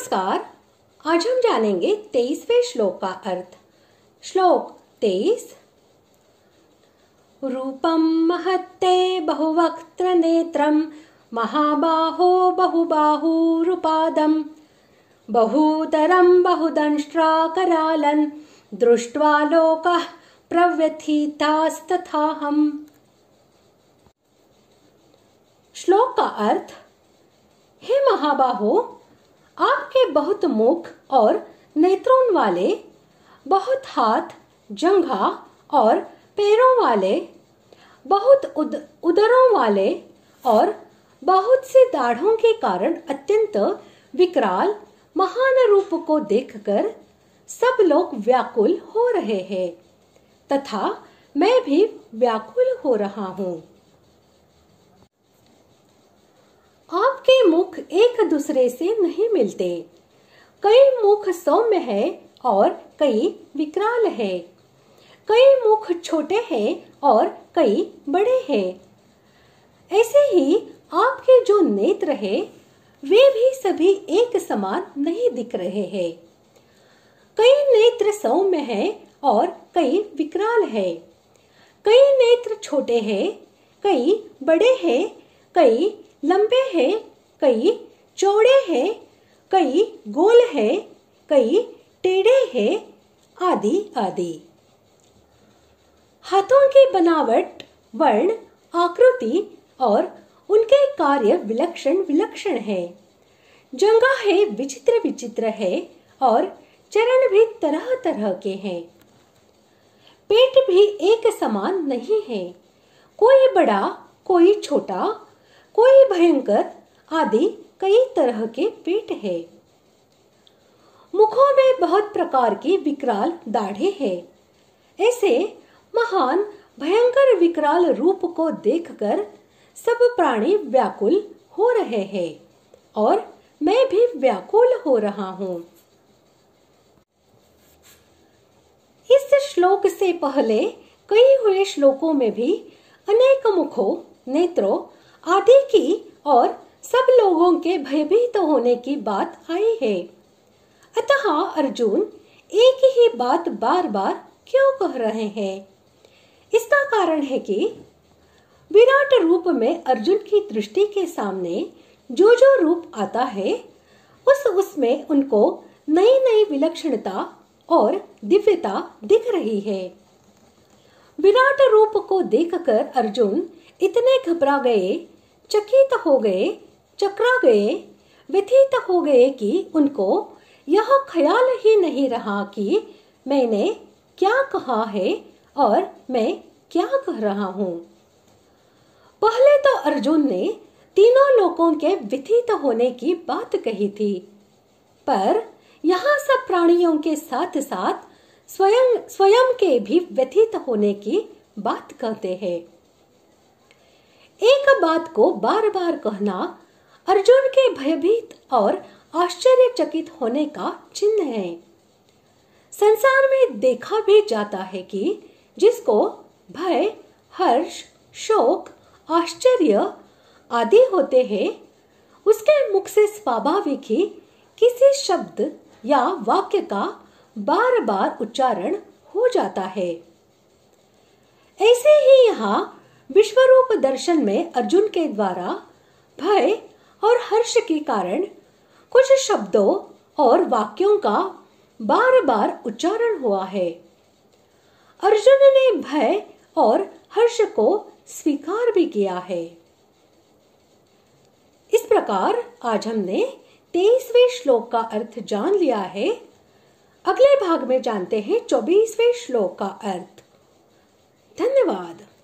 नमस्कार। आज हम जानेंगे 23वें श्लोक का अर्थ। श्लोक 23। रूपम महत्ते बहुवक्त्र नेत्रम महाबाहो बहुबाहुरुपादम बहुतरम बहुदंष्ट्राकरालं दृष्ट्वा लोकः प्रव्यथितास्तथाहम्। श्लोक का अर्थ। हे महाबाहो, आपके बहुत मुख और नेत्रों वाले, बहुत हाथ, जंघा और पैरों वाले, बहुत उदरों वाले और बहुत सी दाढ़ों के कारण अत्यंत विकराल महान रूप को देखकर सब लोग व्याकुल हो रहे हैं तथा मैं भी व्याकुल हो रहा हूँ। आपके मुख एक दूसरे से नहीं मिलते। कई मुख सौम्य है और कई विकराल है। कई मुख छोटे हैं और कई बड़े हैं। ऐसे ही आपके जो नेत्र है वे भी सभी एक समान नहीं दिख रहे हैं। कई नेत्र सौम्य है और कई विकराल है। कई नेत्र छोटे हैं, कई बड़े हैं, कई लंबे हैं, कई चौड़े हैं, कई गोल हैं, कई टेढ़े हैं, आदि आदि। हाथों की बनावट, वर्ण, आकृति और उनके कार्य विलक्षण विलक्षण है। जंघाहें विचित्र विचित्र है और चरण भी तरह तरह के हैं। पेट भी एक समान नहीं है। कोई बड़ा, कोई छोटा, कोई भयंकर, आदि कई तरह के पेट है। मुखों में बहुत प्रकार की विकराल दाढ़ें हैं। ऐसे महान भयंकर विकराल रूप को देखकर सब प्राणी व्याकुल हो रहे हैं और मैं भी व्याकुल हो रहा हूँ। इस श्लोक से पहले कई हुए श्लोकों में भी अनेक मुखों, नेत्रों आदि की और सब लोगों के भयभीत होने की बात आई है। अतः अर्जुन एक ही बात बार बार क्यों कह रहे हैं? इसका कारण है कि विराट रूप में अर्जुन की दृष्टि के सामने जो जो रूप आता है उसमें उनको नई नई विलक्षणता और दिव्यता दिख रही है। विराट रूप को देखकर अर्जुन इतने घबरा गए, चकित हो गए, चकरा गए, व्यथित हो गए कि उनको यह ख्याल ही नहीं रहा कि मैंने क्या कहा है और मैं क्या कह रहा हूँ। पहले तो अर्जुन ने तीनों लोगों के व्यथित होने की बात कही थी, पर यहाँ सब प्राणियों के साथ साथ स्वयं के भी व्यथित होने की बात कहते हैं। एक बात को बार बार कहना अर्जुन के भयभीत और आश्चर्यचकित होने का चिन्ह है। संसार में देखा भी जाता है कि जिसको भय, हर्ष, शोक, आश्चर्य आदि होते हैं, उसके मुख से स्वाभाविक ही किसी शब्द या वाक्य का बार बार उच्चारण हो जाता है। ऐसे ही यहाँ विश्वरूप दर्शन में अर्जुन के द्वारा भय और हर्ष के कारण कुछ शब्दों और वाक्यों का बार बार उच्चारण हुआ है। अर्जुन ने भय और हर्ष को स्वीकार भी किया है। इस प्रकार आज हमने 23वें श्लोक का अर्थ जान लिया है। अगले भाग में जानते हैं 24वें श्लोक का अर्थ। धन्यवाद।